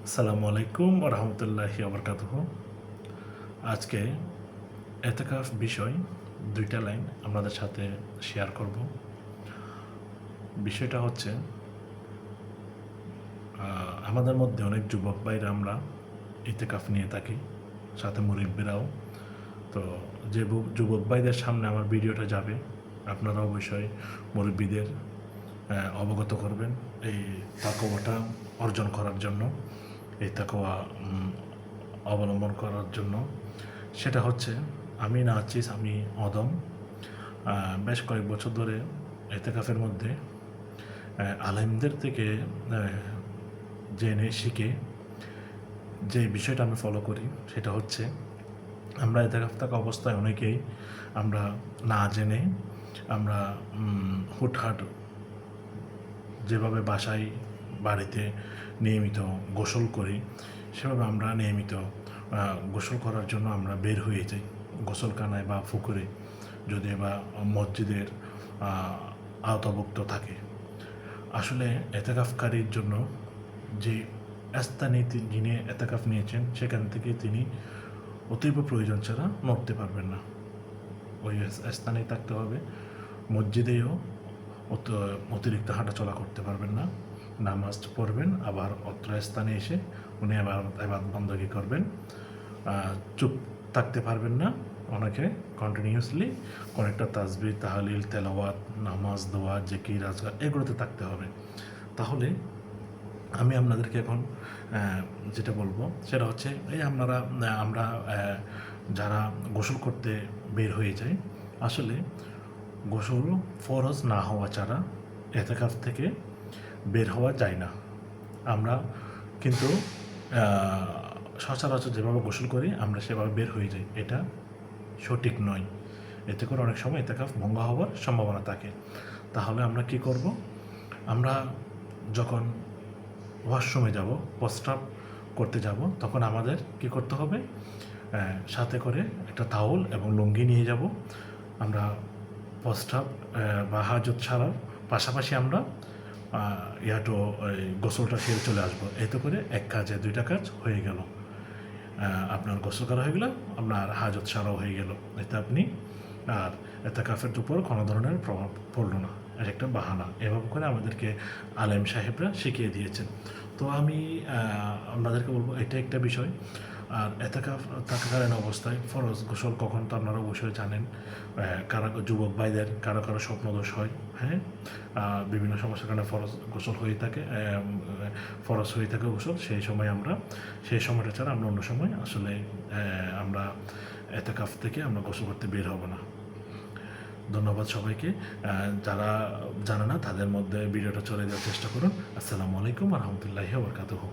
আসসালামু আলাইকুম ওয়া রাহমাতুল্লাহি ওয়া বারাকাতুহু। আজকে এতেকাফ বিষয় ২টা লাইন আপনাদের সাথে শেয়ার করব। বিষয়টা হচ্ছে আমাদের মধ্যে অনেক যুবক ভাইরা আমরা ইতেকাফ নিয়ে থাকি, সাথে মুরিব্বিরাও। তো যে যুবক ভাইদের সামনে আমার ভিডিওটা যাবে, আপনারা অবশ্যই মুরব্বিদের অবগত করবেন এই তাকওয়াটা অর্জন করার জন্য, এই তাকওয়া অবলম্বন করার জন্য। সেটা হচ্ছে আমি নাচিস, আমি অদম। বেশ কয়েক বছর ধরে এতেকাফের মধ্যে আলেমদের থেকে জেনে শিখে যে বিষয়টা আমি ফলো করি সেটা হচ্ছে আমরা এতেকাফ থাকা অবস্থায় অনেকেই আমরা না জেনে আমরা হুটহাট যেভাবে বাসায় বাড়িতে নিয়মিত গোসল করি সেভাবে আমরা নিয়মিত গোসল করার জন্য আমরা বের হয়ে যাই গোসলখানায় বা পুকুরে, যদি বা মসজিদের আওতাভুক্ত থাকে। আসলে এতেকাফকারীর জন্য যে স্থানে যিনি এতেকাফ নিয়েছেন সেখান থেকে তিনি অতীব প্রয়োজন ছাড়া নড়তে পারবেন না, ওই স্থানেই থাকতে হবে। মসজিদেও অতিরিক্ত হাঁটাচলা করতে পারবেন না, নামাজ পড়বেন, আবার অত্র স্থানে এসে উনি আবার বন্দগি করবেন। চুপ থাকতে পারবেন না, অনেকে কন্টিনিউয়াসলি অনেকটা তাসবিহ, তাহলিল, তেলাওয়াত, নামাজ, দোয়া, জিকির, আজকার এগুলোতে থাকতে হবে। তাহলে আমি আপনাদেরকে এখন যেটা বলবো সেটা হচ্ছে এই আমরা যারা গোসল করতে বের হয়ে যাই, আসলে গোসল ফরজ না হওয়া ছাড়া এতেকাফ থেকে বের হওয়া যায় না। আমরা কিন্তু সচরাচর যেভাবে গোসল করি আমরা সেভাবে বের হয়ে যাই, এটা সঠিক নয়। এতে করে অনেক সময় এতেকাফ ভঙ্গ হওয়ার সম্ভাবনা থাকে। তাহলে আমরা কি করব? আমরা যখন ওয়াশরুমে যাব, প্রস্রাব করতে যাব, তখন আমাদের কি করতে হবে? সাথে করে একটা তাওয়াল এবং লুঙ্গি নিয়ে যাব। আমরা প্রস্রাব বা হাজত ছাড়ার পাশাপাশি আমরা গোসলটা সেরে চলে আসবো। এতে করে এক কাজে দুইটা কাজ হয়ে গেল। আপনার গোসল করা হয়ে গেল, আপনার হাজত ছাড়াও হয়ে গেল। এতে আপনি আর এতেকাফের উপর কোনো ধরনের প্রভাব পড়লো না, এর একটা বাহানা। এভাবে করে আমাদেরকে আলেম সাহেবরা শিখিয়ে দিয়েছেন। তো আমি আপনাদেরকে বলবো এটা একটা বিষয়। আর এতেকাফ থাকাকালীন অবস্থায় ফরজ গোসল কখন তো আপনারা অবশ্যই জানেন। কারা যুবক ভাইদের কারো কারো স্বপ্নদোষ হয়, হ্যাঁ, বিভিন্ন সমস্যার কারণে ফরজ গোসল হয়ে থাকে, ফরজ হয়ে থাকে গোসল। সেই সময়টা ছাড়া আমরা অন্য সময় আসলে আমরা এতেকাফ থেকে আমরা গোসল করতে বের হব না। ধন্যবাদ সবাইকে। যারা জানে না তাদের মধ্যে ভিডিওটা চলে যাওয়ার চেষ্টা করুন। আসসালামু আলাইকুম ওয়া রাহমাতুল্লাহি ওয়া বারাকাতুহু।